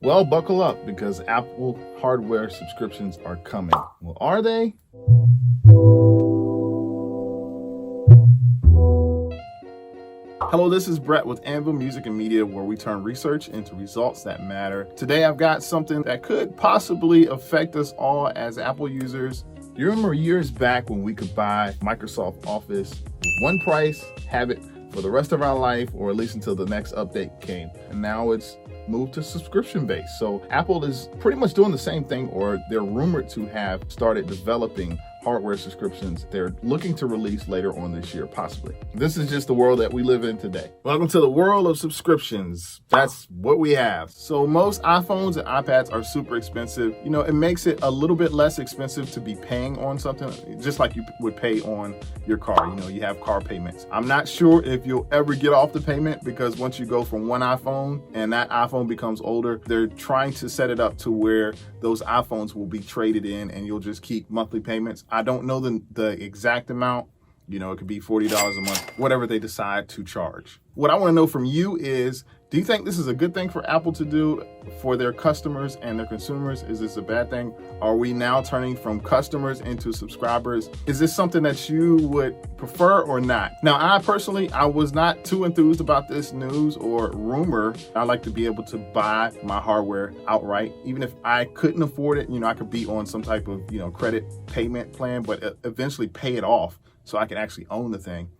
Well, buckle up because Apple hardware subscriptions are coming. Well, are they? Hello, this is Brett with Anvil Music and Media, where we turn research into results that matter. Today, I've got something that could possibly affect us all as Apple users. You remember years back when we could buy Microsoft Office with one price, have it for the rest of our life, or at least until the next update came. And now it's moved to subscription based. So Apple is pretty much doing the same thing, or they're rumored to have started developing hardware subscriptions they're looking to release later on this year, possibly. This is just the world that we live in today. Welcome to the world of subscriptions. That's what we have. So most iPhones and iPads are super expensive. You know, it makes it a little bit less expensive to be paying on something, just like you would pay on your car. You know, you have car payments. I'm not sure if you'll ever get off the payment, because once you go from one iPhone and that iPhone becomes older, they're trying to set it up to where those iPhones will be traded in and you'll just keep monthly payments. I don't know the exact amount. You know, it could be $40 a month, whatever they decide to charge. What I want to know from you is, do you think this is a good thing for Apple to do for their customers and their consumers? Is this a bad thing? Are we now turning from customers into subscribers? Is this something that you would prefer or not? Now, I personally was not too enthused about this news or rumor. I like to be able to buy my hardware outright. Even if I couldn't afford it, you know, I could be on some type of, you know, credit payment plan, but eventually pay it off so I can actually own the thing.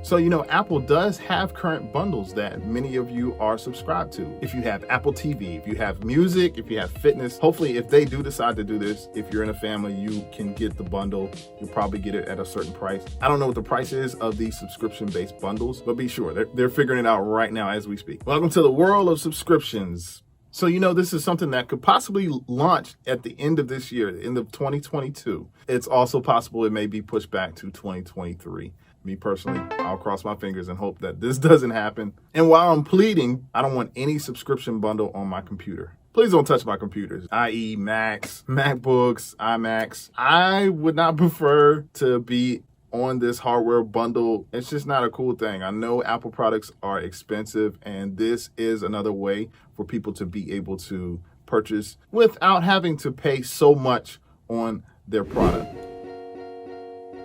So, you know, Apple does have current bundles that many of you are subscribed to. If you have Apple TV, if you have music, if you have fitness, hopefully if they do decide to do this, if you're in a family, you can get the bundle. You'll probably get it at a certain price. I don't know what the price is of these subscription-based bundles, but be sure they're figuring it out right now as we speak. Welcome to the world of subscriptions. So, you know, this is something that could possibly launch at the end of this year, the end of 2022. It's also possible it may be pushed back to 2023. Me personally, I'll cross my fingers and hope that this doesn't happen. And while I'm pleading, I don't want any subscription bundle on my computer. Please don't touch my computers, i.e. Macs, MacBooks, iMacs. I would not prefer to be on this hardware bundle. It's just not a cool thing. I know Apple products are expensive, and this is another way for people to be able to purchase without having to pay so much on their product.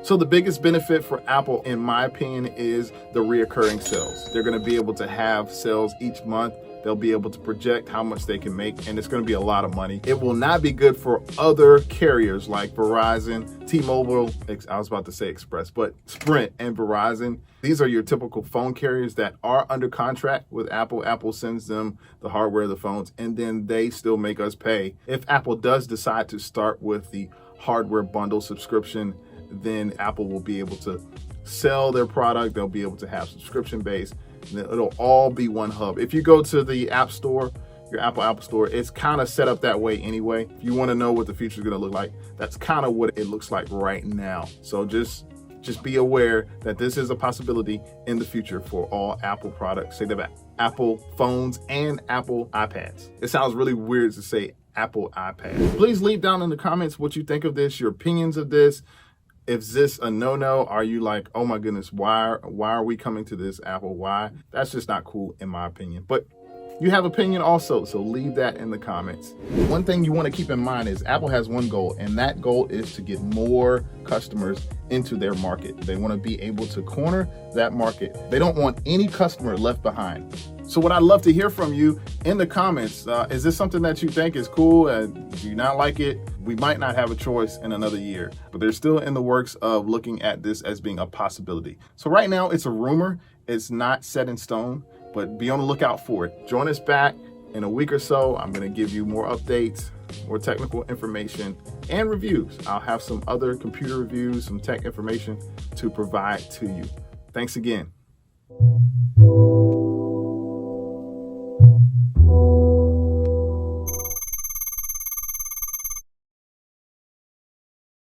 So the biggest benefit for Apple, in my opinion, is the reoccurring sales. They're going to be able to have sales each month. They'll be able to project how much they can make, and it's going to be a lot of money. It will not be good for other carriers like Verizon, T-Mobile, I was about to say Express, but Sprint and Verizon. These are your typical phone carriers that are under contract with Apple. Apple sends them the hardware, the phones, and then they still make us pay. If Apple does decide to start with the hardware bundle subscription, then Apple will be able to sell their product. They'll be able to have subscription base. It'll all be one hub. If you go to the App Store, your Apple Store, it's kind of set up that way anyway. If you want to know what the future is going to look like, that's kind of what it looks like right now. So just be aware that this is a possibility in the future for all Apple products. Say that, Apple phones and Apple iPads. It sounds really weird to say Apple iPad. Please leave down in the comments what you think of this, your opinions of this. Is this a no-no? Are you like, oh my goodness, why are we coming to this, Apple? Why? That's just not cool in my opinion. But you have opinion also, so leave that in the comments. One thing you want to keep in mind is Apple has one goal, and that goal is to get more customers into their market. They want to be able to corner that market. They don't want any customer left behind. So what I'd love to hear from you in the comments, is this something that you think is cool? Do you not like it? We might not have a choice in another year, but they're still in the works of looking at this as being a possibility. So right now it's a rumor. It's not set in stone, but be on the lookout for it. Join us back in a week or so. I'm going to give you more updates, more technical information, and reviews. I'll have some other computer reviews, some tech information to provide to you. Thanks again.